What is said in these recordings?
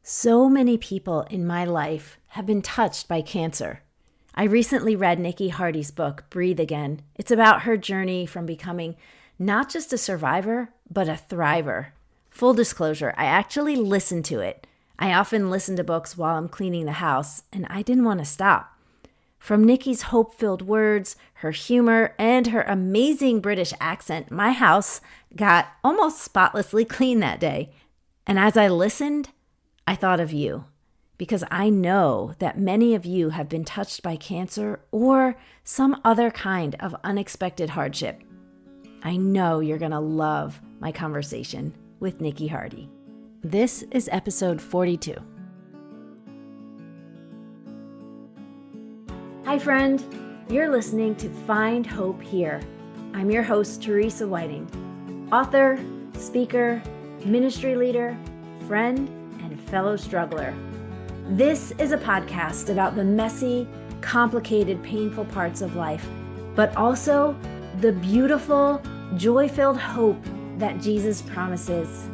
So many people in my life have been touched by cancer. I recently read Nikki Hardy's book, Breathe Again. It's about her journey from becoming not just a survivor, but a thriver. Full disclosure, I actually listened to it. I often listen to books while I'm cleaning the house, and I didn't want to stop. From Nikki's hope-filled words, her humor, and her amazing British accent, my house got almost spotlessly clean that day. And as I listened, I thought of you because I know that many of you have been touched by cancer or some other kind of unexpected hardship. I know you're going to love my conversation with Nikki Hardy. This is episode 42. Hi, friend. You're listening to Find Hope Here. I'm your host, Teresa Whiting, author, speaker, ministry leader, friend, and fellow struggler. This is a podcast about the messy, complicated, painful parts of life, but also the beautiful, joy-filled hope that Jesus promises.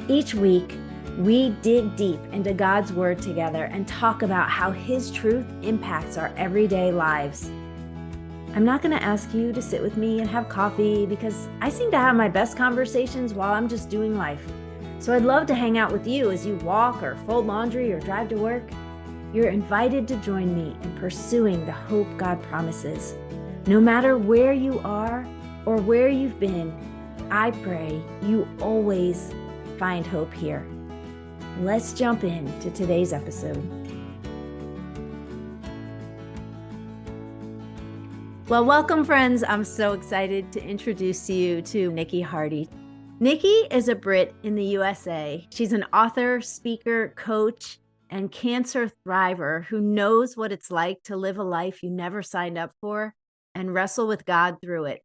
Each week, we dig deep into God's Word together and talk about how His truth impacts our everyday lives. I'm not going to ask you to sit with me and have coffee because I seem to have my best conversations while I'm just doing life. So I'd love to hang out with you as you walk or fold laundry or drive to work. You're invited to join me in pursuing the hope God promises. No matter where you are or where you've been, I pray you always find hope here. Let's jump into today's episode. Well, welcome, friends. I'm so excited to introduce you to Nikki Hardy. Nikki is a Brit in the USA. She's an author, speaker, coach, and cancer thriver who knows what it's like to live a life you never signed up for and wrestle with God through it.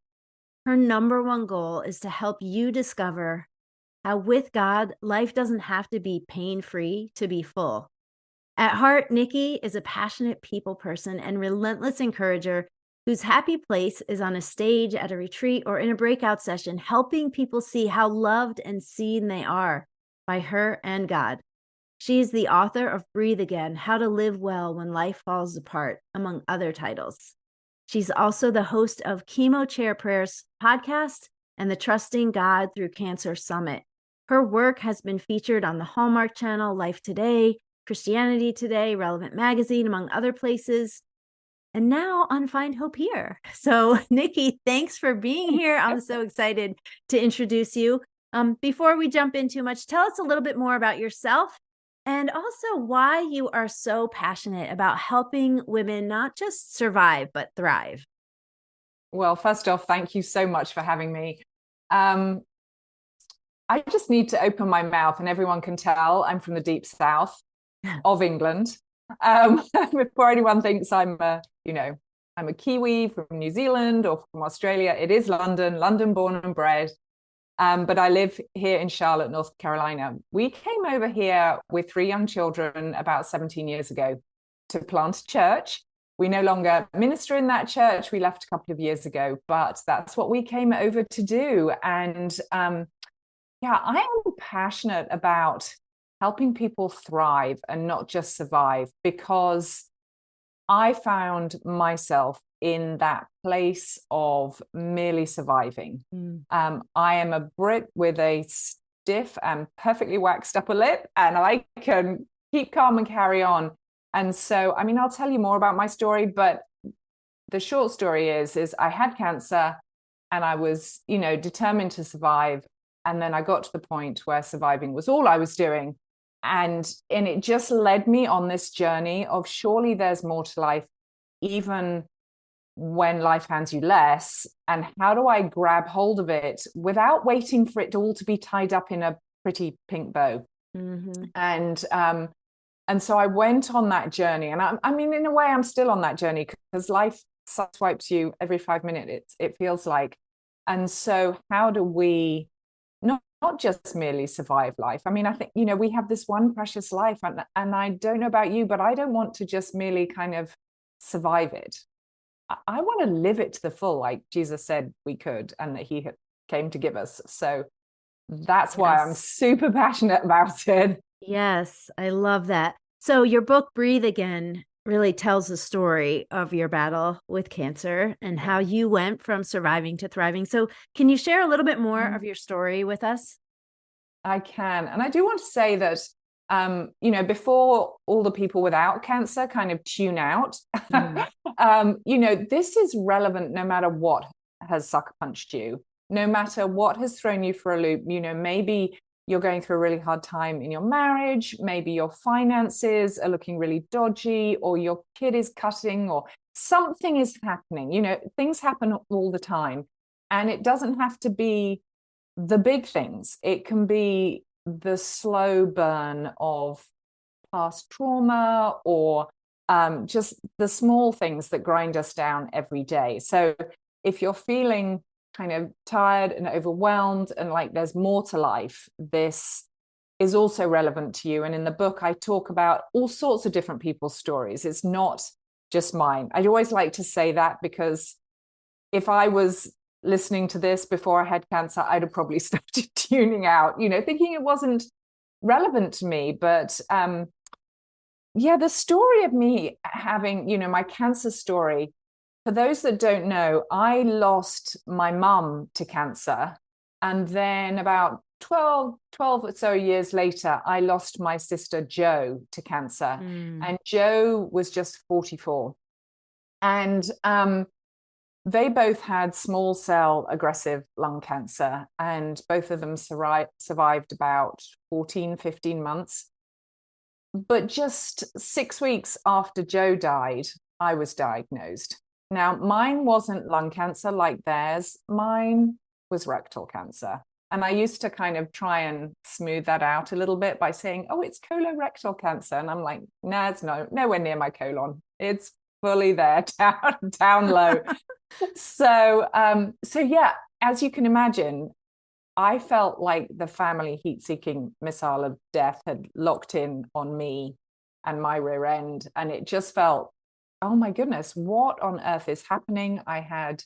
Her number one goal is to help you discover how with God, life doesn't have to be pain-free to be full. At heart, Nikki is a passionate people person and relentless encourager whose happy place is on a stage, at a retreat, or in a breakout session, helping people see how loved and seen they are by her and God. She is the author of Breathe Again, How to Live Well When Life Falls Apart, among other titles. She's also the host of Chemo Chair Prayers podcast and the Trusting God Through Cancer Summit. Her work has been featured on the Hallmark Channel, Life Today, Christianity Today, Relevant Magazine, among other places, and now on Find Hope Here. So, Nikki, thanks for being here. I'm so excited to introduce you. Before we jump in too much, tell us a little bit more about yourself and also why you are so passionate about helping women not just survive, but thrive. Well, first off, thank you so much for having me. I just need to open my mouth and everyone can tell I'm from the deep south of England. Before anyone thinks I'm a Kiwi from New Zealand or from Australia, it is London born and bred. But I live here in Charlotte, North Carolina. We came over here with 3 young children about 17 years ago to plant a church. We no longer minister in that church. We left a couple of years ago, but that's what we came over to do. And I am passionate about helping people thrive and not just survive, because I found myself in that place of merely surviving. I am a Brit with a stiff and perfectly waxed upper lip, and I can keep calm and carry on. And so, I'll tell you more about my story, but the short story is I had cancer and I was, determined to survive. And then I got to the point where surviving was all I was doing. And it just led me on this journey of surely there's more to life, even when life hands you less. And how do I grab hold of it without waiting for it all to be tied up in a pretty pink bow? Mm-hmm. And so I went on that journey. And in a way, I'm still on that journey because life sideswipes you every 5 minutes, it feels like. And so how do we not just merely survive life? I think, we have this one precious life, and I don't know about you, but I don't want to just merely kind of survive it. I want to live it to the full, like Jesus said we could, and that he came to give us. So that's why I'm super passionate about it. Yes, I love that. So your book, Breathe Again, really tells the story of your battle with cancer and how you went from surviving to thriving. So can you share a little bit more Mhm. of your story with us? I can. And I do want to say that, before all the people without cancer kind of tune out, Mhm. this is relevant no matter what has sucker punched you, no matter what has thrown you for a loop. Maybe you're going through a really hard time in your marriage, maybe your finances are looking really dodgy, or your kid is cutting, or something is happening. Things happen all the time. And it doesn't have to be the big things. It can be the slow burn of past trauma, or just the small things that grind us down every day. So if you're feeling kind of tired and overwhelmed and like there's more to life, this is also relevant to you. And in the book, I talk about all sorts of different people's stories. It's not just mine. I always like to say that, because if I was listening to this before I had cancer, I'd have probably started tuning out, thinking it wasn't relevant to me. But yeah, the story of me having, my cancer story, for those that don't know, I lost my mum to cancer. And then about 12 or so years later, I lost my sister Jo to cancer. Mm. And Jo was just 44. And they both had small cell aggressive lung cancer, and both of them survived about 14, 15 months. But just 6 weeks after Jo died, I was diagnosed. Now, mine wasn't lung cancer like theirs, mine was rectal cancer. And I used to kind of try and smooth that out a little bit by saying, oh, it's colorectal cancer. And I'm like, nah, it's nowhere near my colon. It's fully there, down low. So yeah, as you can imagine, I felt like the family heat-seeking missile of death had locked in on me and my rear end. And it just felt, oh my goodness, what on earth is happening? I had,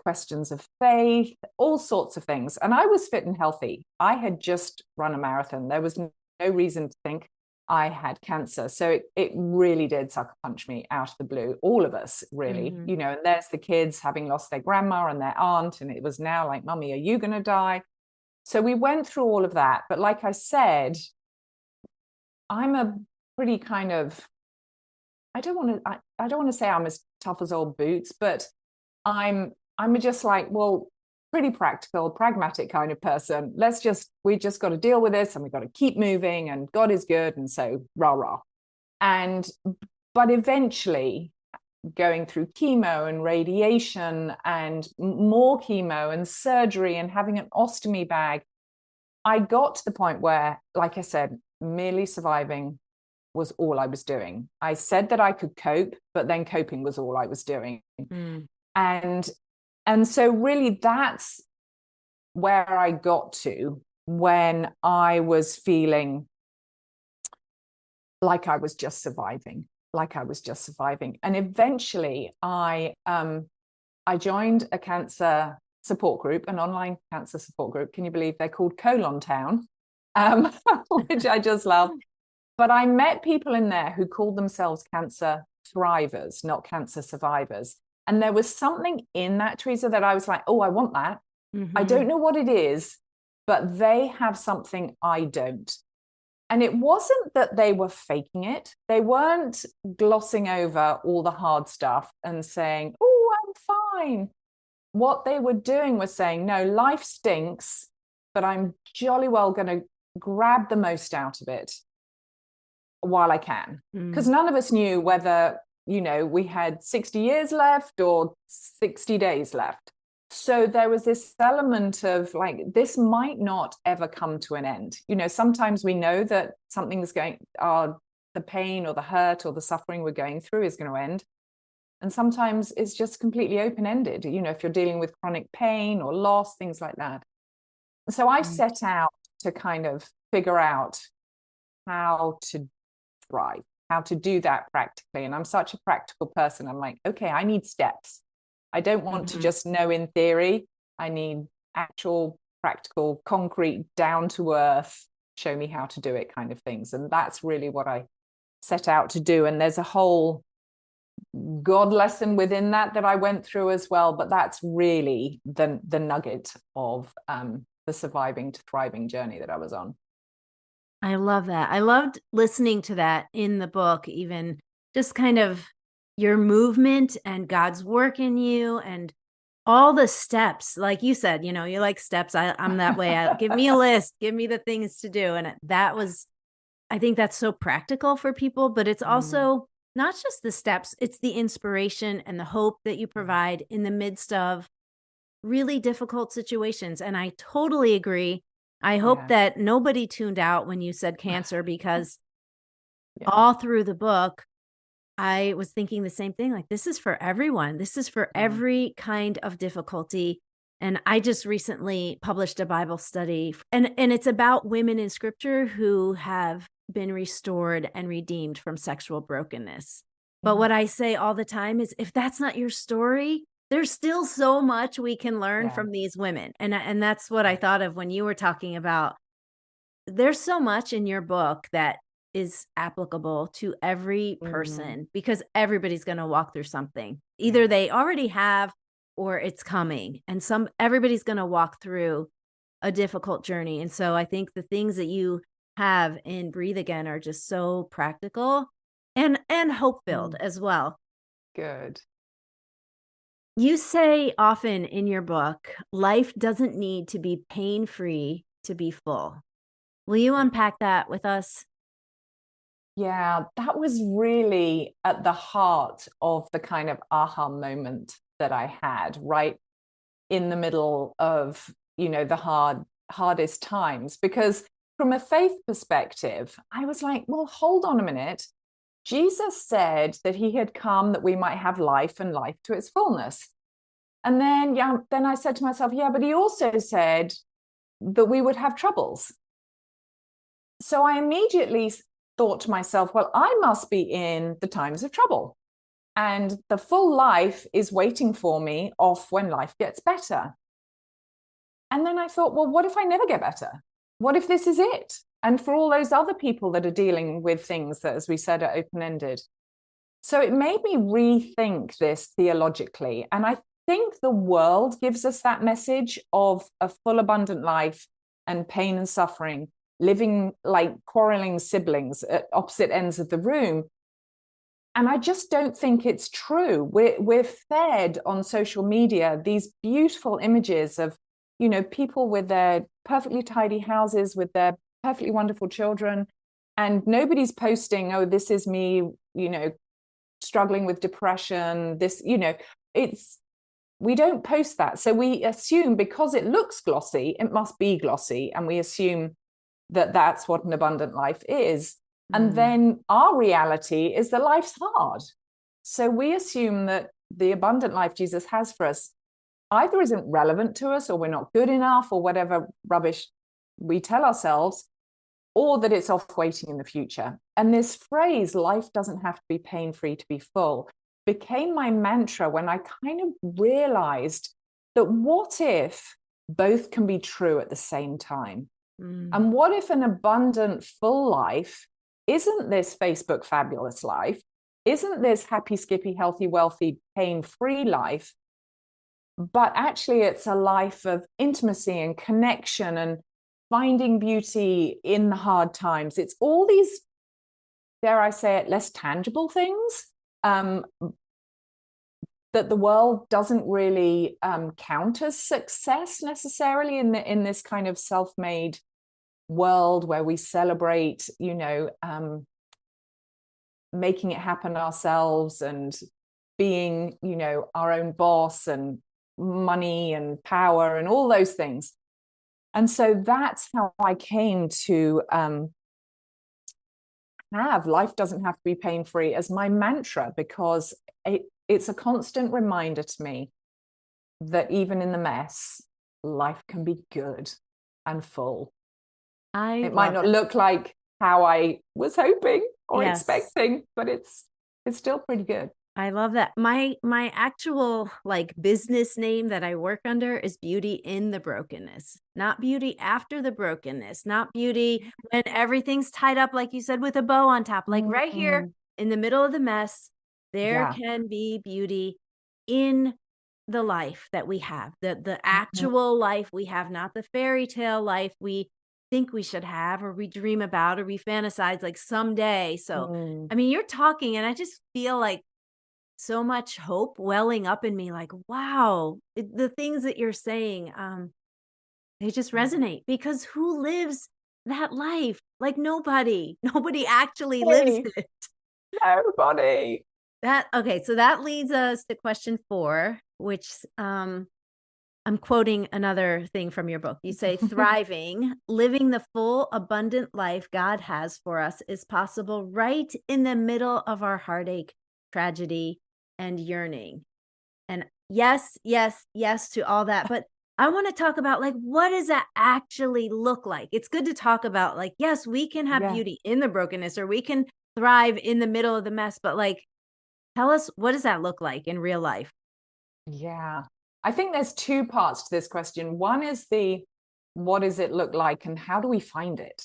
questions of faith, all sorts of things. And I was fit and healthy. I had just run a marathon. There was no reason to think I had cancer. So it really did sucker punch me out of the blue, all of us, really. Mhm. And there's the kids having lost their grandma and their aunt. And it was now like, Mummy, are you going to die? So we went through all of that. But like I said, I'm a pretty kind of, I don't want to say I'm as tough as old boots, but I'm just like, well, pretty practical, pragmatic kind of person. We just got to deal with this, and we got to keep moving, and God is good. And so rah rah. And but eventually, going through chemo and radiation and more chemo and surgery and having an ostomy bag, I got to the point where, like I said, merely surviving was all I was doing. I said that I could cope, but then coping was all I was doing. Mm. And so really that's where I got to when I was feeling like I was just surviving, And eventually I joined a cancer support group, an online cancer support group. Can you believe they're called Colon Town? Um, which I just love. But I met people in there who called themselves cancer thrivers, not cancer survivors. And there was something in that, Teresa, that I was like, oh, I want that. I Mhm. don't know what it is, but they have something I don't. And it wasn't that they were faking it. They weren't glossing over all the hard stuff and saying, oh, I'm fine. What they were doing was saying, no, life stinks, but I'm jolly well going to grab the most out of it while I can. Because Mm. none of us knew whether, we had 60 years left or 60 days left. So there was this element of like, this might not ever come to an end. Sometimes we know that something's the pain or the hurt or the suffering we're going through is going to end. And sometimes it's just completely open-ended, if you're dealing with chronic pain or loss, things like that. So I Mm. set out to kind of figure out how to thrive, how to do that practically. And I'm such a practical person. I'm like, okay, I need steps. I don't want to Mhm. just know in theory. I need actual, practical, concrete, down to earth show me how to do it kind of things. And that's really what I set out to do. And there's a whole God lesson within that I went through as well. But that's really the nugget of the surviving to thriving journey that I was on. I love that. I loved listening to that in the book, even just kind of your movement and God's work in you and all the steps. Like you said, you know, you like steps. I'm that way. Give me a list, give me the things to do. And that was, I think that's so practical for people, but it's also not just the steps, it's the inspiration and the hope that you provide in the midst of really difficult situations. And I totally agree. I hope that nobody tuned out when you said cancer, because all through the book, I was thinking the same thing. Like, this is for everyone. This is for every kind of difficulty. And I just recently published a Bible study, and it's about women in scripture who have been restored and redeemed from sexual brokenness. But what I say all the time is, if that's not your story, there's still so much we can learn from these women. And that's what I thought of when you were talking about, there's so much in your book that is applicable to every person, because everybody's going to walk through something. Either they already have or it's coming. And everybody's going to walk through a difficult journey. And so I think the things that you have in Breathe Again are just so practical and hope-filled as well. Good. You say often in your book, life doesn't need to be pain-free to be full. Will you unpack that with us? Yeah, that was really at the heart of the kind of aha moment that I had right in the middle of, the hardest times. Because from a faith perspective, I was like, well, hold on a minute. Jesus said that he had come that we might have life and life to its fullness. And then I said to myself, but he also said that we would have troubles. So I immediately thought to myself, well, I must be in the times of trouble. And the full life is waiting for me off when life gets better. And then I thought, well, what if I never get better? What if this is it? And for all those other people that are dealing with things that, as we said, are open-ended. So it made me rethink this theologically. And I think the world gives us that message of a full, abundant life and pain and suffering, living like quarreling siblings at opposite ends of the room. And I just don't think it's true. We're fed on social media these beautiful images of, people with their perfectly tidy houses, with their perfectly wonderful children, and nobody's posting, oh, this is me, struggling with depression. We don't post that. So we assume because it looks glossy, it must be glossy. And we assume that that's what an abundant life is. And then our reality is that life's hard. So we assume that the abundant life Jesus has for us either isn't relevant to us, or we're not good enough, or whatever rubbish we tell ourselves, or that it's off waiting in the future. And this phrase, life doesn't have to be pain-free to be full, became my mantra when I kind of realized that what if both can be true at the same time? And what if an abundant, full life isn't this Facebook fabulous life? Isn't this happy, skippy, healthy, wealthy, pain-free life? But actually it's a life of intimacy and connection and finding beauty in the hard times. It's all these, dare I say it, less tangible things that the world doesn't really count as success necessarily in this kind of self-made world where we celebrate, making it happen ourselves and being, our own boss and money and power and all those things. And so that's how I came to have life doesn't have to be pain-free as my mantra, because it's a constant reminder to me that even in the mess, life can be good and full. It might not look like how I was hoping or expecting, but it's still pretty good. I love that. My actual like business name that I work under is beauty in the brokenness, not beauty after the brokenness, not beauty when everything's tied up, like you said, with a bow on top. Like right here Mm, in the middle of the mess, there yeah. can be beauty in the life that we have, the Mhm. actual life we have, not the fairy tale life we think we should have, or we dream about, or we fantasize like someday. So, Mm, I mean, you're talking, and I just feel like so much hope welling up in me, like, wow, the things that you're saying, they just yeah. resonate because who lives that life? Like nobody, nobody actually lives Hey, it. nobody. That okay, so that leads us to question 4, which I'm quoting another thing from your book. You say, thriving, living the full, abundant life God has for us is possible right in the middle of our heartache, tragedy, and yearning. And yes, yes, yes to all that. But I want to talk about like, what does that actually look like? It's good to talk about like, yes, we can have Yeah. beauty in the brokenness or we can thrive in the middle of the mess. But like, tell us, what does that look like in real life? Yeah. I think there's two parts to this question. One is the what does it look like and how do we find it?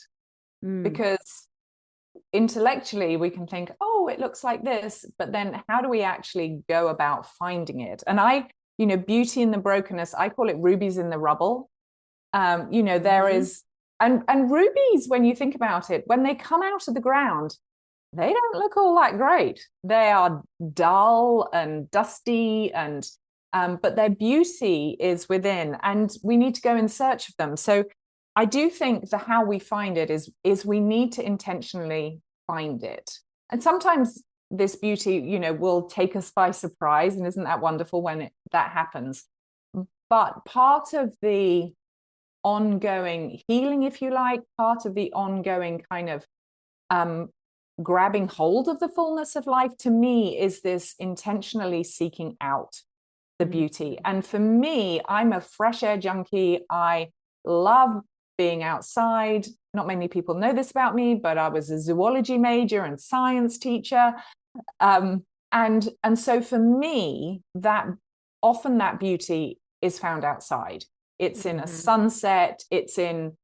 Mm, Because intellectually we can think, oh, it looks like this, but then how do we actually go about finding it? And beauty in the brokenness, I call it rubies in the rubble. There mhm, is, and rubies, when you think about it, when they come out of the ground, they don't look all that great. They are dull and dusty, and but their beauty is within, and we need to go in search of them. So I do think the how we find it is we need to intentionally find it. And sometimes this beauty, will take us by surprise, and isn't that wonderful when that happens? But part of the ongoing healing, if you like, part of the ongoing kind of um, grabbing hold of the fullness of life to me is this intentionally seeking out the mhm, beauty. And for me, I'm a fresh air junkie. I love being outside. Not many people know this about me, but I was a zoology major and science teacher. And so for me, that often that beauty is found outside. It's in a mhm, sunset, it's in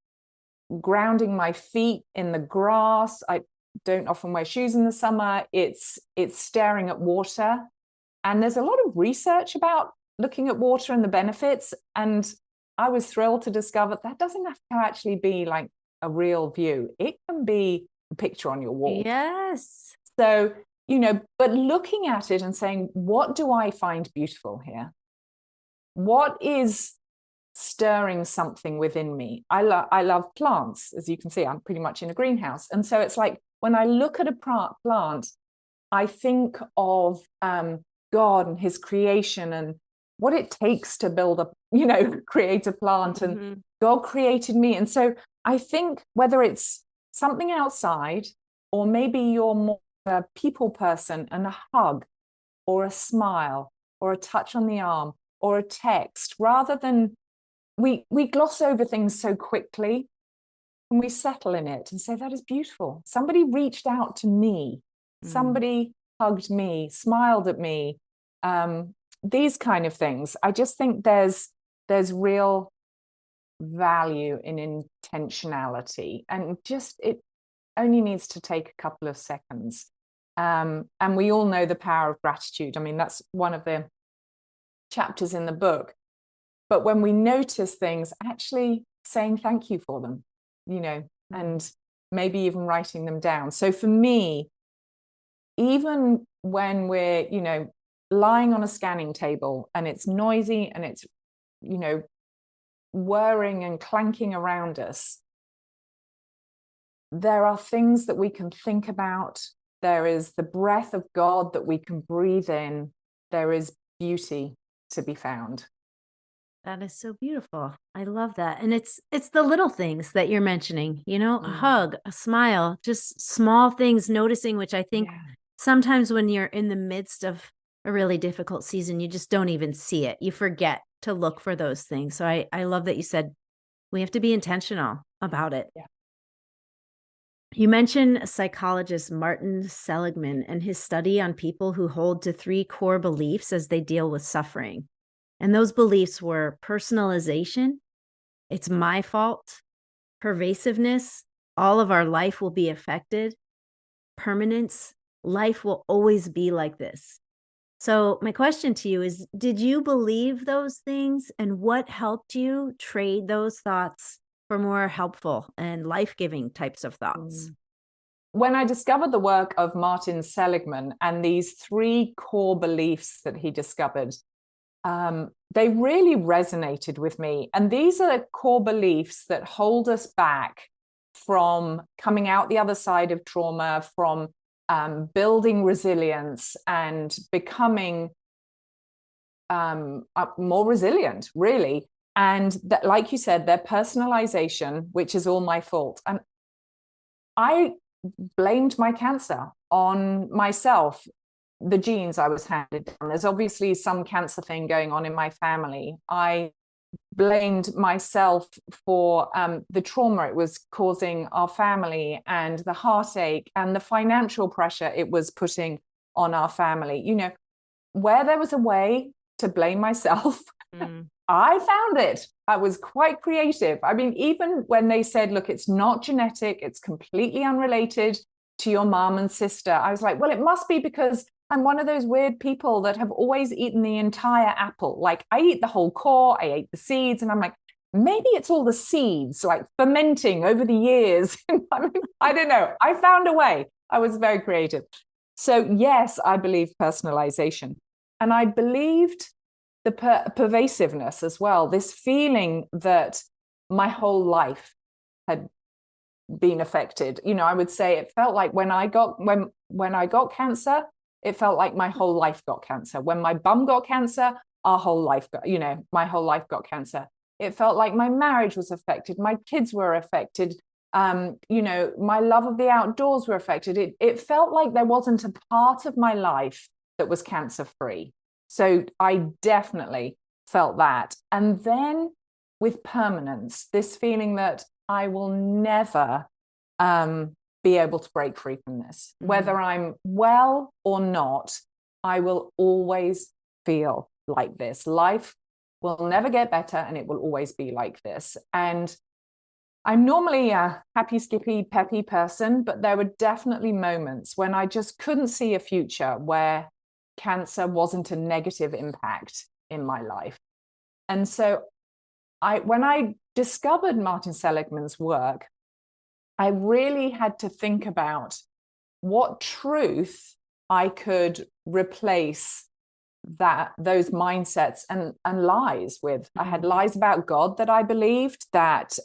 grounding my feet in the grass. I don't often wear shoes in the summer. It's staring at water. And there's a lot of research about looking at water and the benefits. And I was thrilled to discover that doesn't have to actually be like a real view. It can be a picture on your wall. yes. So, but looking at it and saying, what do I find beautiful here? What is stirring something within me? I love plants. As you can see, I'm pretty much in a greenhouse. And so it's like when I look at a plant, I think of God and his creation and what it takes to build a, create a plant. And Mhm, God created me. And so I think whether it's something outside or maybe you're more a people person, and a hug or a smile or a touch on the arm or a text, rather than we gloss over things so quickly, and we settle in it and say that is beautiful. Somebody reached out to me, mm. somebody hugged me, smiled at me. These kind of things, I just think there's real value in intentionality, and just it only needs to take a couple of seconds. And we all know the power of gratitude. I mean, that's one of the chapters in the book. But when we notice things, actually saying thank you for them, Mm. and maybe even writing them down. So for me, even when we're, lying on a scanning table and it's noisy and it's, you know, whirring and clanking around us, there are things that we can think about. There is the breath of God that we can breathe in. There is beauty to be found. That is so beautiful. I love that. And it's the little things that you're mentioning, a Mm, hug, a smile, just small things noticing, which I think yeah. sometimes when you're in the midst of a really difficult season, you just don't even see it. You forget to look for those things. So I love that you said we have to be intentional about it. Yeah. You mentioned psychologist Martin Seligman and his study on people who hold to three core beliefs as they deal with suffering. And those beliefs were personalization, it's my fault, pervasiveness, all of our life will be affected, permanence, life will always be like this. So, my question to you is, did you believe those things, and what helped you trade those thoughts for more helpful and life-giving types of thoughts? When I discovered the work of Martin Seligman and these three core beliefs that he discovered, they really resonated with me. And these are core beliefs that hold us back from coming out the other side of trauma, from building resilience and becoming more resilient, really. And that, like you said, their personalization, which is all my fault. And I blamed my cancer on myself, the genes I was handed down. There's obviously some cancer thing going on in my family. I blamed myself for the trauma it was causing our family, and the heartache and the financial pressure it was putting on our family. You know, where there was a way to blame myself, I found it. I was quite creative. I mean, even when they said, look, it's not genetic, it's completely unrelated to your mom and sister, I was like, well, it must be because I'm one of those weird people that have always eaten the entire apple. Like, I eat the whole core, I ate the seeds, and I'm like, maybe it's all the seeds, like fermenting over the years. I mean, I don't know. I found a way. I was very creative. So yes, I believe personalization. And I believed the pervasiveness as well, this feeling that my whole life had been affected. You know, I would say it felt like when I got cancer, it felt like my whole life got cancer. When my bum got cancer, our whole life got, you know, my whole life got cancer. It felt like my marriage was affected, my kids were affected, you know, my love of the outdoors were affected. It felt like there wasn't a part of my life that was cancer free. So I definitely felt that. And then with permanence, this feeling that I will never be able to break free from this. Whether I'm well or not, I will always feel like this. Life will never get better, and it will always be like this. And I'm normally a happy, skippy, peppy person, but there were definitely moments when I just couldn't see a future where cancer wasn't a negative impact in my life. And so when I discovered Martin Seligman's work, I really had to think about what truth I could replace those mindsets and lies with. I had lies about God that I believed, that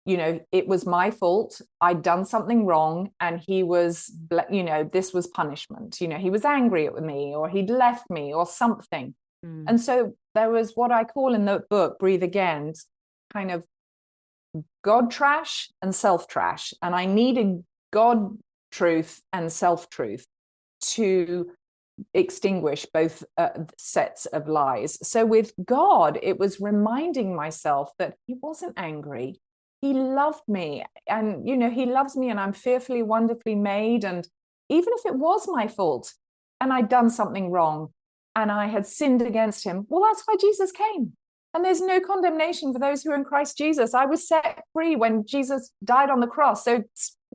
you know, it was my fault, I'd done something wrong, and he was, you know, this was punishment, you know, he was angry at me, or he'd left me, or something. And so there was what I call in the book Breathe Again, kind of God trash and self trash. And I needed God truth and self truth to extinguish both sets of lies. So with God, it was reminding myself that he wasn't angry. He loved me, and, you know, he loves me, and I'm fearfully, wonderfully made. And even if it was my fault and I'd done something wrong and I had sinned against him, well, that's why Jesus came. And there's no condemnation for those who are in Christ Jesus. I was set free when Jesus died on the cross. So,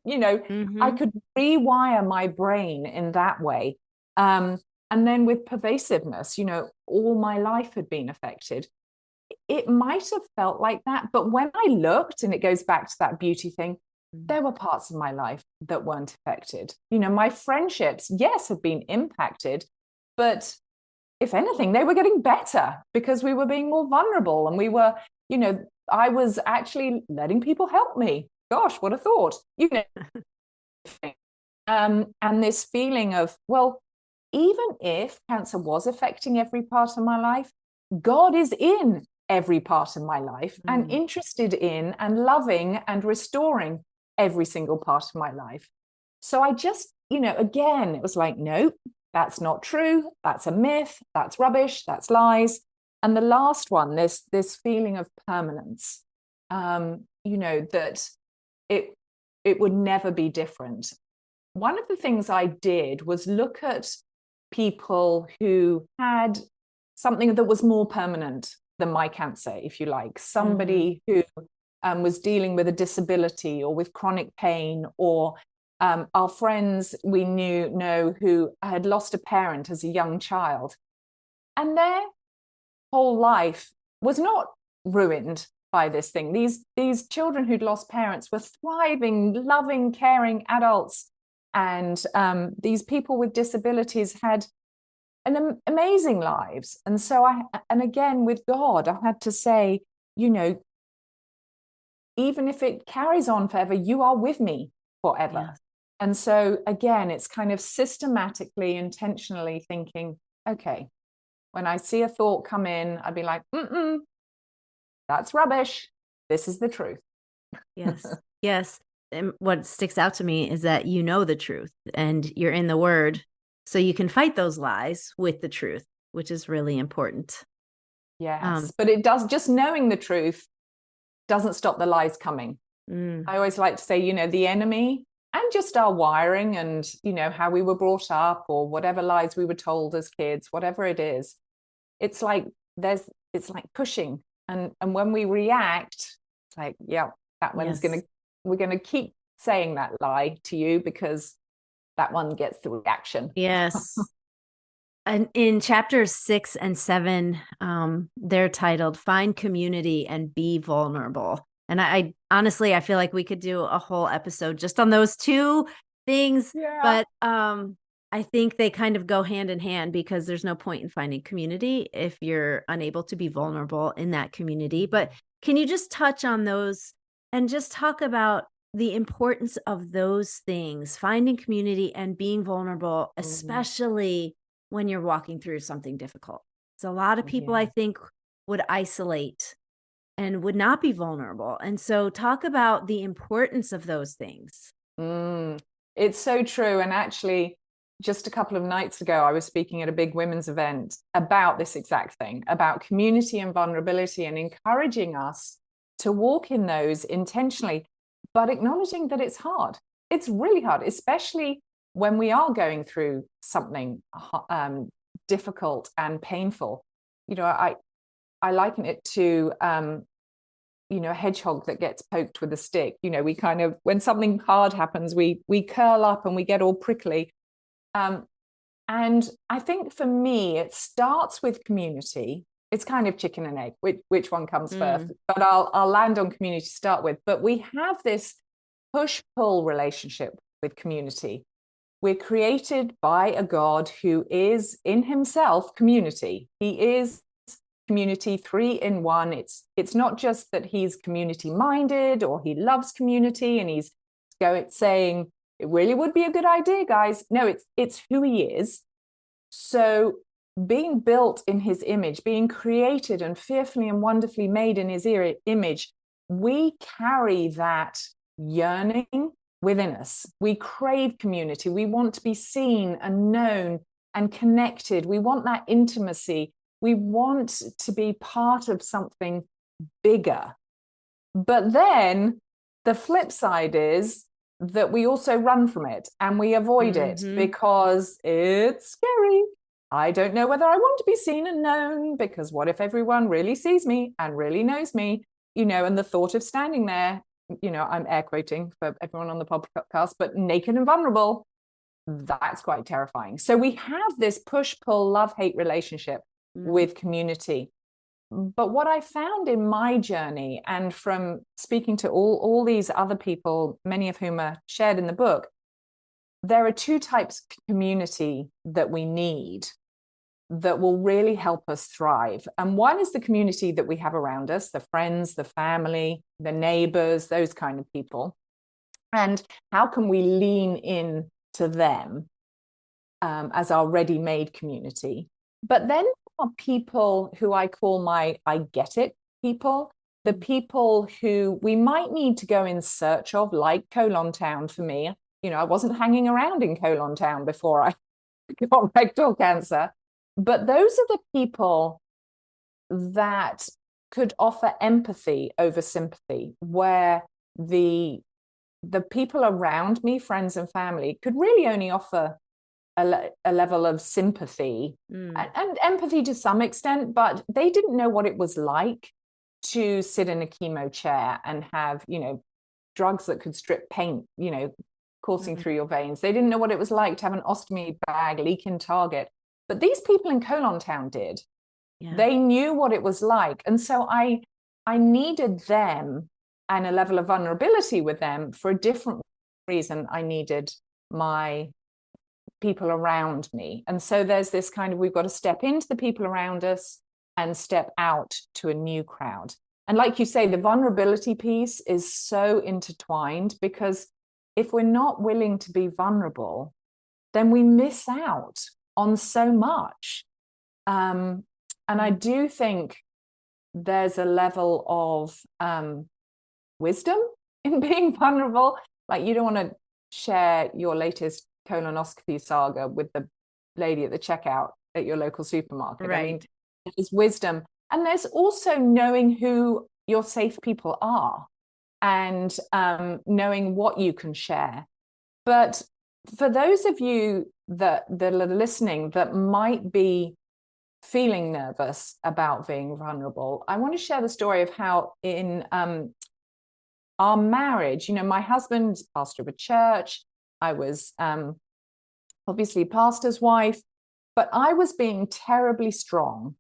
you know, I could rewire my brain in that way. And then with pervasiveness, you know, all my life had been affected. It might have felt like that. But when I looked, and it goes back to that beauty thing, there were parts of my life that weren't affected. You know, my friendships, yes, had been impacted, but if anything, they were getting better because we were being more vulnerable, and we were, you know, I was actually letting people help me. Gosh, what a thought, you know. And this feeling of, well, even if cancer was affecting every part of my life, God is in every part of my life and interested in and loving and restoring every single part of my life. So I just, you know, again, it was like, nope, that's not true. That's a myth. That's rubbish. That's lies. And the last one, this feeling of permanence, you know, that it would never be different. One of the things I did was look at people who had something that was more permanent than my cancer, if you like, somebody who was dealing with a disability or with chronic pain, or our friends we know who had lost a parent as a young child, and their whole life was not ruined by this thing. These children who'd lost parents were thriving, loving, caring adults, and these people with disabilities had amazing lives. And so and again, with God, I had to say, even if it carries on forever, you are with me forever. Yes. And so again, it's kind of systematically, intentionally thinking, okay, when I see a thought come in, I'd be like, that's rubbish. This is the truth. Yes. Yes. And what sticks out to me is that you know the truth and you're in the word, so you can fight those lies with the truth, which is really important. Yes. But it does, just knowing the truth doesn't stop the lies coming. I always like to say, the enemy and just our wiring and, how we were brought up, or whatever lies we were told as kids, whatever it is, it's like pushing. And when we react, it's like, yeah, that one's we're going to keep saying that lie to you because that one gets the reaction. Yes. And in chapters 6 and 7, they're titled Find Community and Be Vulnerable. And I honestly, I feel like we could do a whole episode just on those two things. Yeah. But I think they kind of go hand in hand, because there's no point in finding community if you're unable to be vulnerable in that community. But can you just touch on those and just talk about the importance of those things, finding community and being vulnerable, especially when you're walking through something difficult? So a lot of people, I think, would isolate and would not be vulnerable. And so talk about the importance of those things. It's so true. And actually, just a couple of nights ago, I was speaking at a big women's event about this exact thing, about community and vulnerability, and encouraging us to walk in those intentionally, but acknowledging that it's hard. It's really hard, especially when we are going through something difficult and painful. I liken it to a hedgehog that gets poked with a stick. We kind of, when something hard happens, we curl up and we get all prickly. And I think for me, it starts with community. It's kind of chicken and egg, which one comes first? But I'll land on community to start with. But we have this push-pull relationship with community. We're created by a God who is in himself community. He is community, 3 in 1. It's not just that he's community minded or he loves community and he's saying it really would be a good idea, guys. No, it's who he is. So being built in his image, being created and fearfully and wonderfully made in his image, we carry that yearning within us. We crave community. We want to be seen and known and connected. We want that intimacy. We want to be part of something bigger. But then the flip side is that we also run from it and we avoid it because it's scary. I don't know whether I want to be seen and known, because what if everyone really sees me and really knows me, and the thought of standing there, I'm air quoting for everyone on the podcast, but naked and vulnerable, that's quite terrifying. So we have this push-pull, love-hate relationship with community. But what I found in my journey, and from speaking to all these other people, many of whom are shared in the book, there are 2 types of community that we need that will really help us thrive. And one is the community that we have around us, the friends, the family, the neighbors, those kind of people. And how can we lean in to them as our ready-made community? But then are people who I call my I get it people, the people who we might need to go in search of, like Colon Town for me. I wasn't hanging around in Colon Town before I got rectal cancer. But those are the people that could offer empathy over sympathy, where the the people around me, friends and family, could really only offer a level of sympathy and empathy to some extent, but they didn't know what it was like to sit in a chemo chair and have, drugs that could strip paint, coursing through your veins. They didn't know what it was like to have an ostomy bag leak in Target. But these people in Colon Town did. Yeah. They knew what it was like. And so I needed them and a level of vulnerability with them for a different reason. I needed my people around me. And so there's this kind of, we've got to step into the people around us and step out to a new crowd. And like you say, the vulnerability piece is so intertwined, because if we're not willing to be vulnerable, then we miss out on so much. And I do think there's a level of wisdom in being vulnerable. Like, you don't want to share your latest colonoscopy saga with the lady at the checkout at your local supermarket. Right. I mean, there's wisdom. And there's also knowing who your safe people are and knowing what you can share. But for those of you that are listening that might be feeling nervous about being vulnerable, I want to share the story of how in our marriage, my husband's pastor of a church. I was obviously pastor's wife, but I was being terribly strong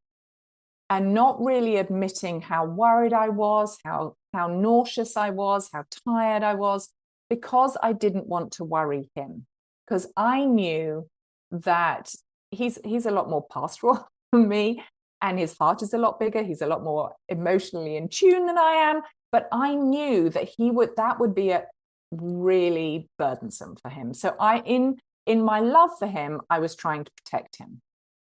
and not really admitting how worried I was, how nauseous I was, how tired I was, because I didn't want to worry him. Because I knew that he's a lot more pastoral than me, and his heart is a lot bigger. He's a lot more emotionally in tune than I am. But I knew that that would be a really burdensome for him. So in my love for him, I was trying to protect him.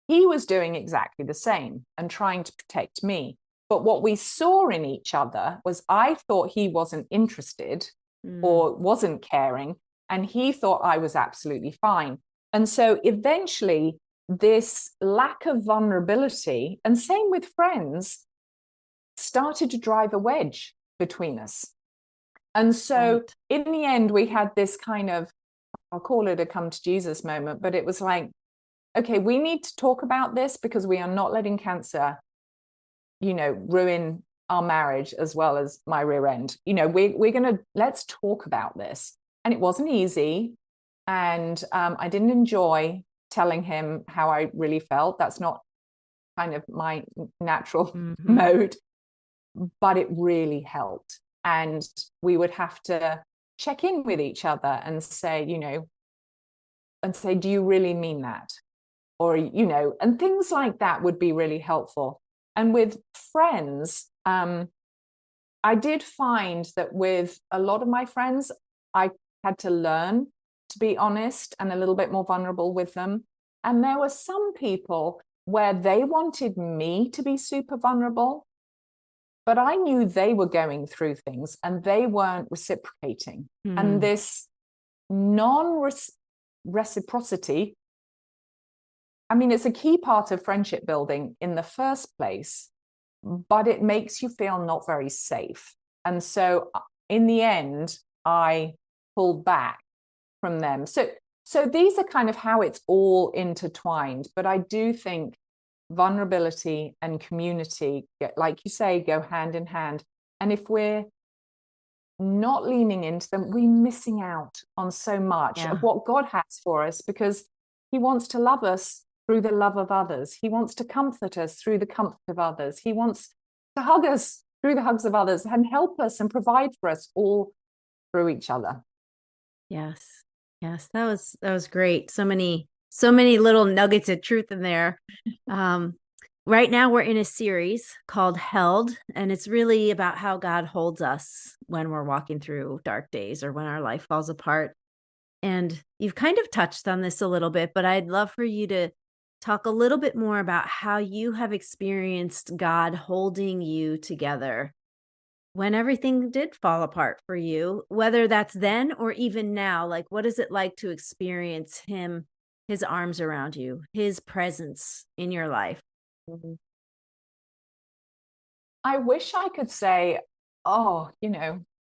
He was doing exactly the same and trying to protect me. But what we saw in each other was, I thought he wasn't interested or wasn't caring, and he thought I was absolutely fine. And so eventually this lack of vulnerability, and same with friends, started to drive a wedge between us. And so in the end, we had this kind of, I'll call it a come to Jesus moment, but it was like, okay, we need to talk about this, because we are not letting cancer, ruin our marriage as well as my rear end. Let's talk about this. And it wasn't easy. And I didn't enjoy telling him how I really felt. That's not kind of my natural mode, but it really helped. And we would have to check in with each other and say, do you really mean that? Or, and things like that would be really helpful. And with friends, I did find that with a lot of my friends, I had to learn to be honest and a little bit more vulnerable with them. And there were some people where they wanted me to be super vulnerable, but I knew they were going through things and they weren't reciprocating. And this non-reciprocity, I mean, it's a key part of friendship building in the first place, but it makes you feel not very safe. And so in the end, I pulled back from them. So these are kind of how it's all intertwined. But I do think vulnerability and community, like you say, go hand in hand. And if we're not leaning into them, we're missing out on so much of what God has for us, because he wants to love us through the love of others. He wants to comfort us through the comfort of others. He wants to hug us through the hugs of others, and help us and provide for us all through each other. Yes. That was great. So many little nuggets of truth in there. Right now we're in a series called Held, and it's really about how God holds us when we're walking through dark days or when our life falls apart. And you've kind of touched on this a little bit, but I'd love for you to talk a little bit more about how you have experienced God holding you together when everything did fall apart for you, whether that's then or even now. Like, what is it like to experience his arms around you, his presence in your life? I wish I could say,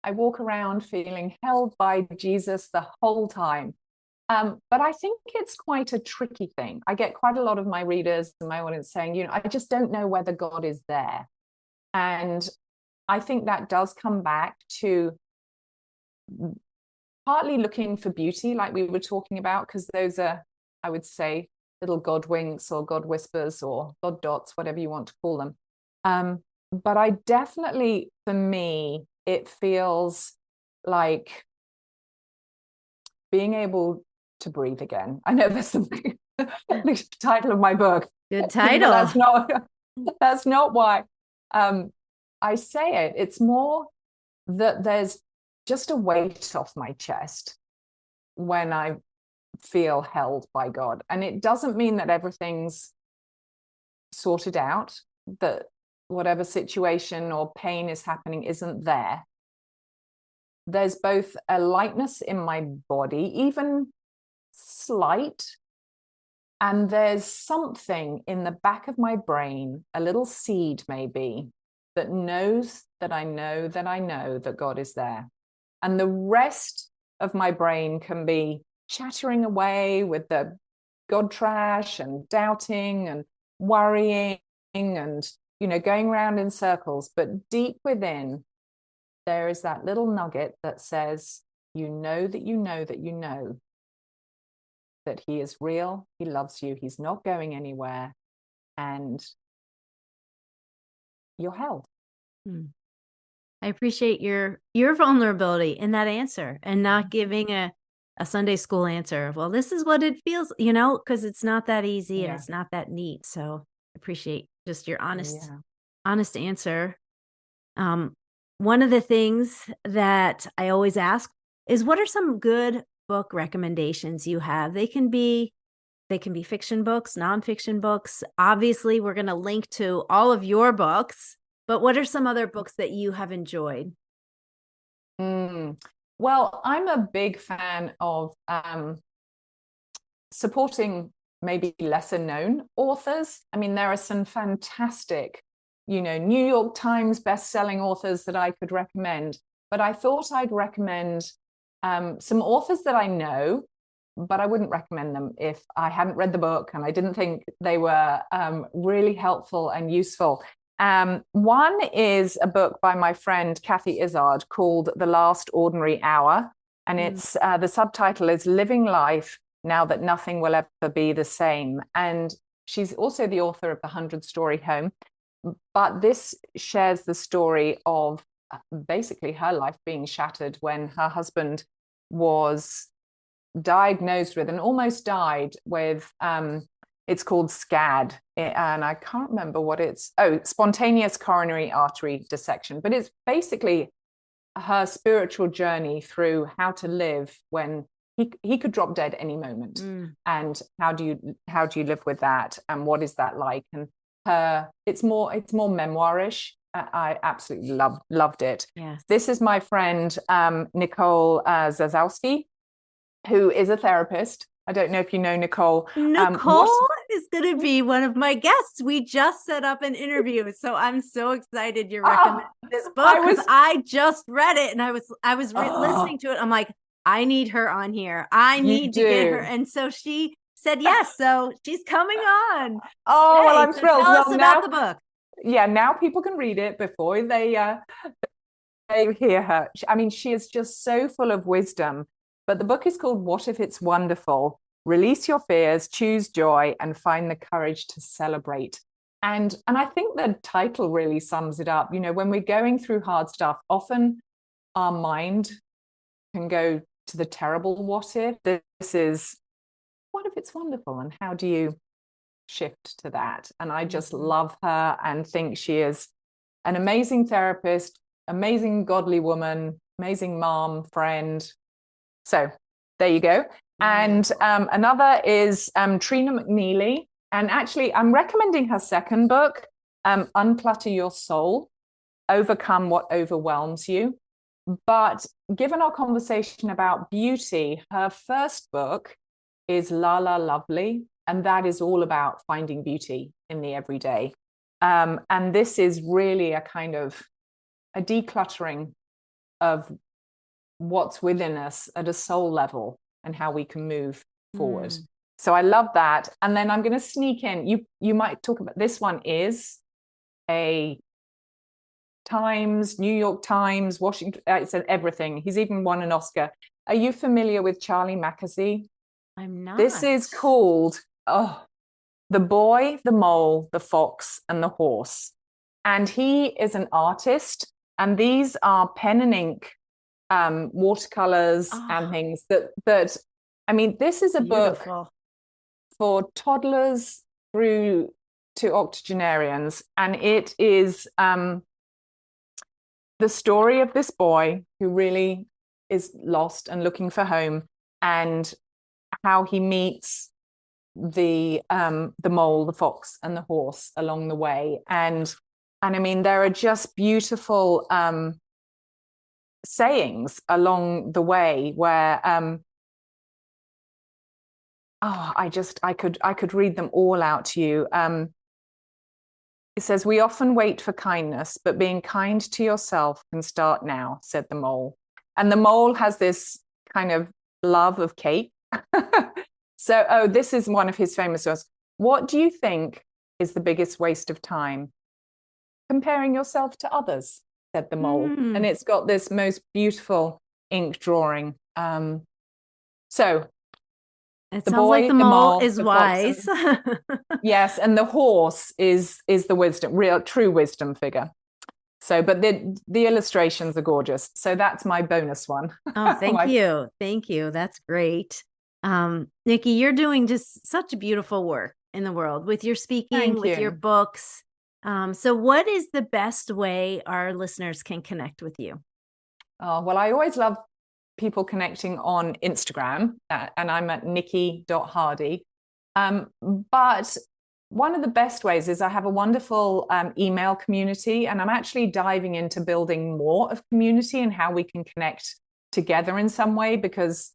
I walk around feeling held by Jesus the whole time. But I think it's quite a tricky thing. I get quite a lot of my readers and my audience saying, I just don't know whether God is there. And I think that does come back to partly looking for beauty, like we were talking about, because those are, I would say, little God winks or God whispers or God dots, whatever you want to call them. But I definitely, for me, it feels like being able to breathe again. I know that's the title of my book. Good title. That's not why I say it. It's more that there's just a weight off my chest when I feel held by God. And it doesn't mean that everything's sorted out, that whatever situation or pain is happening isn't there. There's both a lightness in my body, even slight, and there's something in the back of my brain, a little seed maybe, that knows that I know that I know that God is there. And the rest of my brain can be chattering away with the God trash and doubting and worrying and, going around in circles. But deep within, there is that little nugget that says, you know that you know that you know that he is real, he loves you, he's not going anywhere, and you're held. I appreciate your vulnerability in that answer and not giving a Sunday school answer. Well, this is what it feels, because it's not that easy and it's not that neat. So I appreciate just your honest answer. One of the things that I always ask is, what are some good book recommendations you have? They can be fiction books, nonfiction books. Obviously, we're going to link to all of your books, but what are some other books that you have enjoyed? Well, I'm a big fan of supporting maybe lesser known authors. I mean, there are some fantastic, New York Times best-selling authors that I could recommend, but I thought I'd recommend some authors that I know, but I wouldn't recommend them if I hadn't read the book and I didn't think they were really helpful and useful. One is a book by my friend Kathy Izzard called The Last Ordinary Hour. And it's the subtitle is Living Life Now That Nothing Will Ever Be the Same. And she's also the author of The 100-Story Home. But this shares the story of basically her life being shattered when her husband was diagnosed with and almost died with it's called SCAD, and I can't remember what spontaneous coronary artery dissection, but it's basically her spiritual journey through how to live when he could drop dead any moment, and how do you live with that, and what is that like? And it's more memoirish. I absolutely loved it. Yes. This is my friend Nicole Zazowski, who is a therapist. I don't know if you know Nicole. Nicole is going to be one of my guests. We just set up an interview, so I'm so excited you're recommending this book, because I just read it and I was listening to it. I'm like, I need her on here. I need to get her, and so she said yes. So she's coming on. Oh, well, I'm thrilled. Tell us about the book. Yeah, now people can read it before they hear her. I mean, she is just so full of wisdom. But the book is called What If It's Wonderful? Release your fears, choose joy, and find the courage to celebrate. And I think the title really sums it up. When we're going through hard stuff, often our mind can go to the terrible what if. This is, what if it's wonderful? And how do you shift to that? And I just love her and think she is an amazing therapist, amazing godly woman, amazing mom, friend. So there you go. And another is Trina McNeely. And actually, I'm recommending her second book, Unclutter Your Soul, Overcome What Overwhelms You. But given our conversation about beauty, her first book is La La Lovely. And that is all about finding beauty in the everyday. And this is really a kind of a decluttering of what's within us at a soul level and how we can move forward. So I love that. And then I'm going to sneak in, you might talk about, this one is a Times, New York Times, Washington, it's everything. He's even won an Oscar. Are you familiar with Charlie Mackesy? I'm not. This is called The Boy, the Mole, the Fox, and the Horse. And he is an artist, and these are pen and ink watercolors and things that I mean, this is a beautiful book for toddlers through to octogenarians, and it is the story of this boy who really is lost and looking for home, and how he meets the mole, the fox, and the horse along the way. And I mean, there are just beautiful sayings along the way where I could read them all out to you. It says, "We often wait for kindness, but being kind to yourself can start now," said the mole. And the mole has this kind of love of cake. So, this is one of his famous ones. "What do you think is the biggest waste of time? Comparing yourself to others," said the mole. And it's got this most beautiful ink drawing. So it sounds like the mole is wise. Yes, and the horse is the wisdom, true wisdom figure. So, but the illustrations are gorgeous. So that's my bonus one. Oh, thank you. Thank you. That's great. Nikki, you're doing just such beautiful work in the world with your speaking, with your books. So what is the best way our listeners can connect with you? Oh, well, I always love people connecting on Instagram, and I'm at Nikki.Hardy. But one of the best ways is I have a wonderful email community, and I'm actually diving into building more of community and how we can connect together in some way, because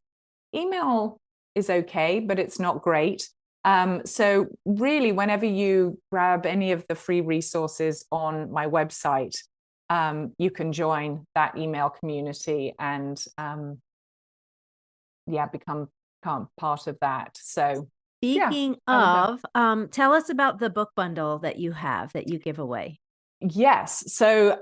email is okay, but it's not great. So really, whenever you grab any of the free resources on my website, you can join that email community and become part of that. So speaking of, tell us about the book bundle that you have that you give away. Yes. So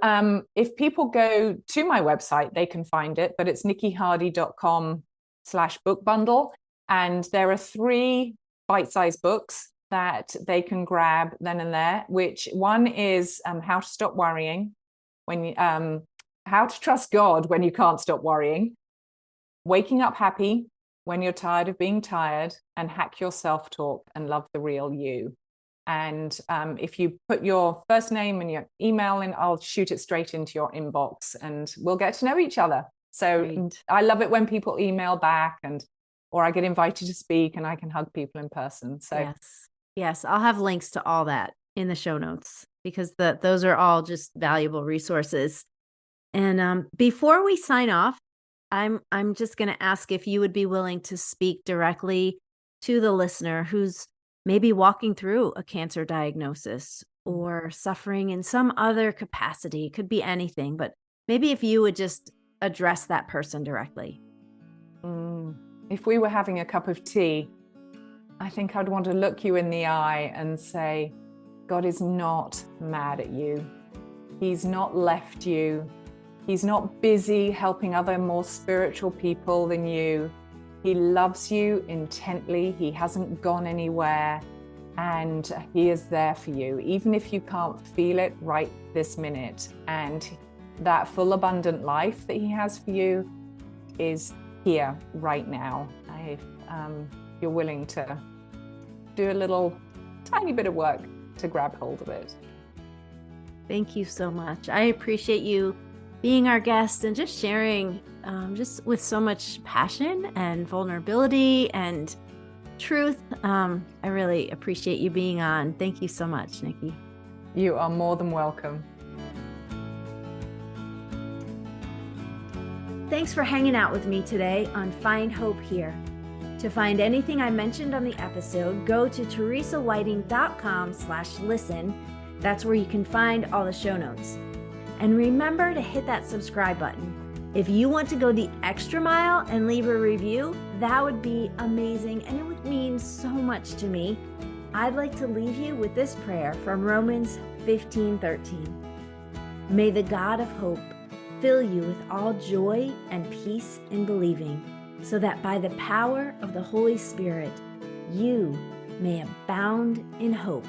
if people go to my website, they can find it, but it's nikkihardy.com/book bundle. And there are 3 bite-sized books that they can grab then and there, which one is How to Stop Worrying, How to Trust God When You Can't Stop Worrying, Waking Up Happy When You're Tired of Being Tired, and Hack Your Self-Talk and Love the Real You. And if you put your first name and your email in, I'll shoot it straight into your inbox and we'll get to know each other. So great. I love it when people email back, or I get invited to speak and I can hug people in person. So yes, I'll have links to all that in the show notes, because those are all just valuable resources. And before we sign off, I'm just going to ask if you would be willing to speak directly to the listener who's maybe walking through a cancer diagnosis or suffering in some other capacity. It could be anything, but maybe if you would just address that person directly. If we were having a cup of tea, I think I'd want to look you in the eye and say, God is not mad at you. He's not left you. He's not busy helping other more spiritual people than you. He loves you intently. He hasn't gone anywhere, and he is there for you, even if you can't feel it right this minute. And that full abundant life that he has for you is here right now. If you're willing to do a little tiny bit of work to grab hold of it. Thank you so much. I appreciate you being our guest and just sharing just with so much passion and vulnerability and truth. I really appreciate you being on. Thank you so much, Nikki. You are more than welcome. Thanks for hanging out with me today on Find Hope Here. To find anything I mentioned on the episode, go to teresawhiting.com/listen. That's where you can find all the show notes. And remember to hit that subscribe button. If you want to go the extra mile and leave a review, that would be amazing and it would mean so much to me. I'd like to leave you with this prayer from Romans 15:13. May the God of hope fill you with all joy and peace in believing, so that by the power of the Holy Spirit, you may abound in hope